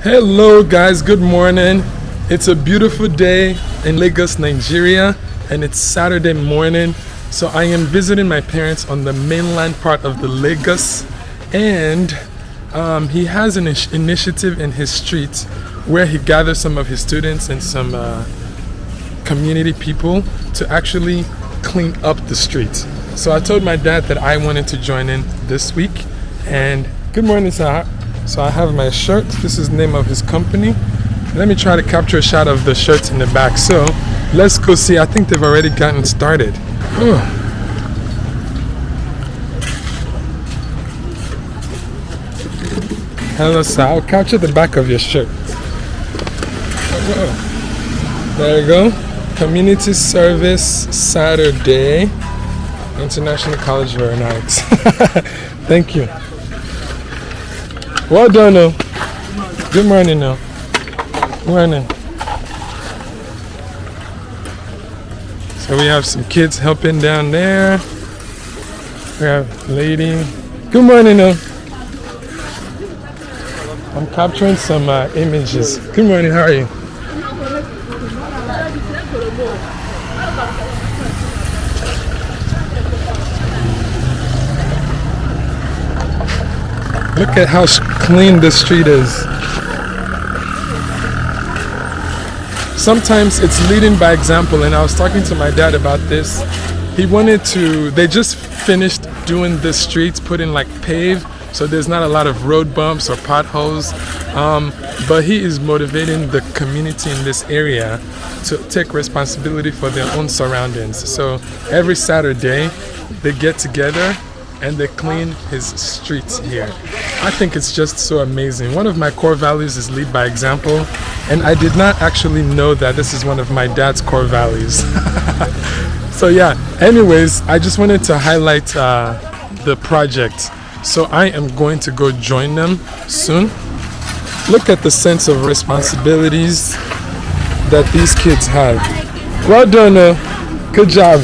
Hello guys, good morning. It's a beautiful day in Lagos, Nigeria, and it's Saturday morning. So I am visiting my parents on the mainland part of the Lagos, and he has an initiative in his street where he gathers some of his students and some community people to actually clean up the street. So I told my dad that I wanted to join in this week. And good morning, sir. So I have my shirt. This is the name of his company. Let me try to capture a shot of the shirts in the back. So let's go see. I think they've already gotten started. Hello, sir. I'll capture the back of your shirt. There you go. Community service Saturday. International College, very nice. Thank you. Well done, no. Good morning, no. Morning. So we have some kids helping down there. We have a lady. Good morning, no. I'm capturing some images. Good morning, how are you? Look at how clean the street is. Sometimes it's leading by example, and I was talking to my dad about this. They just finished doing the streets, putting like pave, so there's not a lot of road bumps or potholes. But he is motivating the community in this area to take responsibility for their own surroundings. So every Saturday, they get together and they clean his streets here. I think it's just so amazing. One of my core values is lead by example, and I did not actually know that this is one of my dad's core values. So yeah, anyways, I just wanted to highlight the project. So I am going to go join them soon. Look at the sense of responsibilities that these kids have. Well done, good job.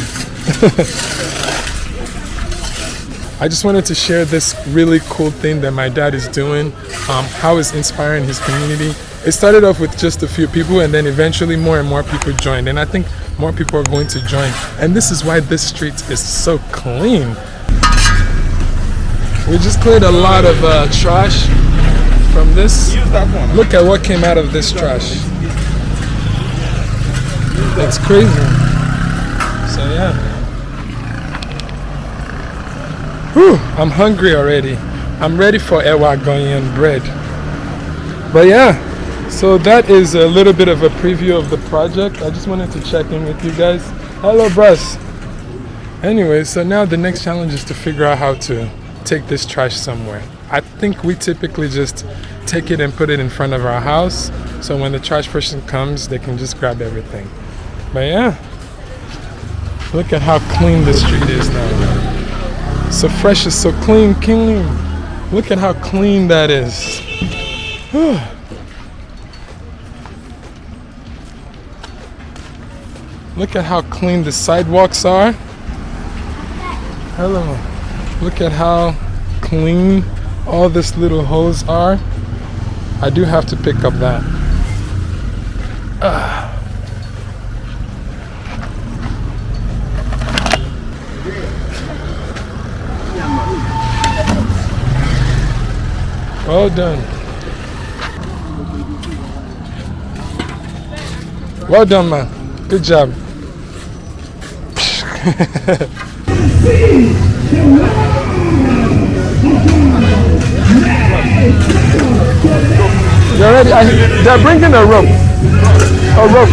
I just wanted to share this really cool thing that my dad is doing, how it's inspiring his community. It started off with just a few people, and then eventually more and more people joined, and I think more people are going to join. And this is why this street is so clean. We just cleared a lot of trash from this. Look at what came out of this trash. That's crazy. So yeah. Whew, I'm hungry already. I'm ready for ewa Ghanaian bread. But yeah, so that is a little bit of a preview of the project. I just wanted to check in with you guys. Hello, bros. Anyway, so now the next challenge is to figure out how to take this trash somewhere. I think we typically just take it and put it in front of our house, so when the trash person comes, they can just grab everything. But yeah, look at how clean the street is now. So fresh, is so clean. Look at how clean that is. Look at how clean the sidewalks are. Hello. Look at how clean all these little holes are. I do have to pick up that. Well done. Well done, man. Good job. You ready? They're bringing a rope. A rope.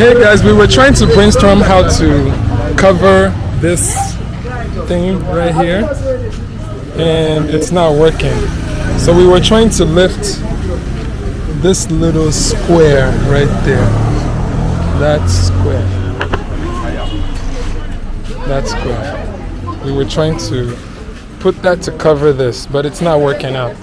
Hey guys, we were trying to brainstorm how to cover this thing right here, and it's not working. So we were trying to lift this little square right there. That square. That square. We were trying to put that to cover this, but it's not working out.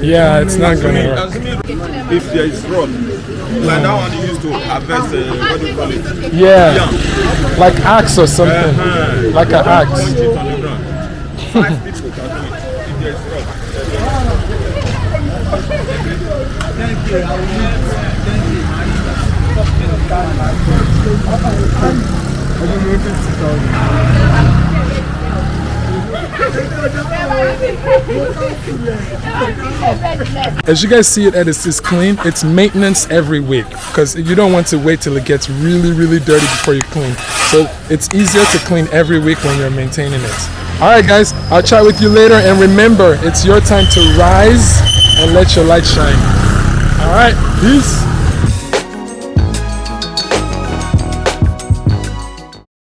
Yeah, it's not gonna work. If there is rock, like that one you used to harvest, what do you call it? Yeah, like axe or something. Like an axe. Point it on the ground. 5 people can do it. If there is rock. Thank you. As you guys see it, it's clean. It's maintenance every week because you don't want to wait till it gets really dirty before you clean. So it's easier to clean every week when you're maintaining it. Alright guys, I'll chat with you later, and remember, it's your time to rise and let your light shine. Alright, peace.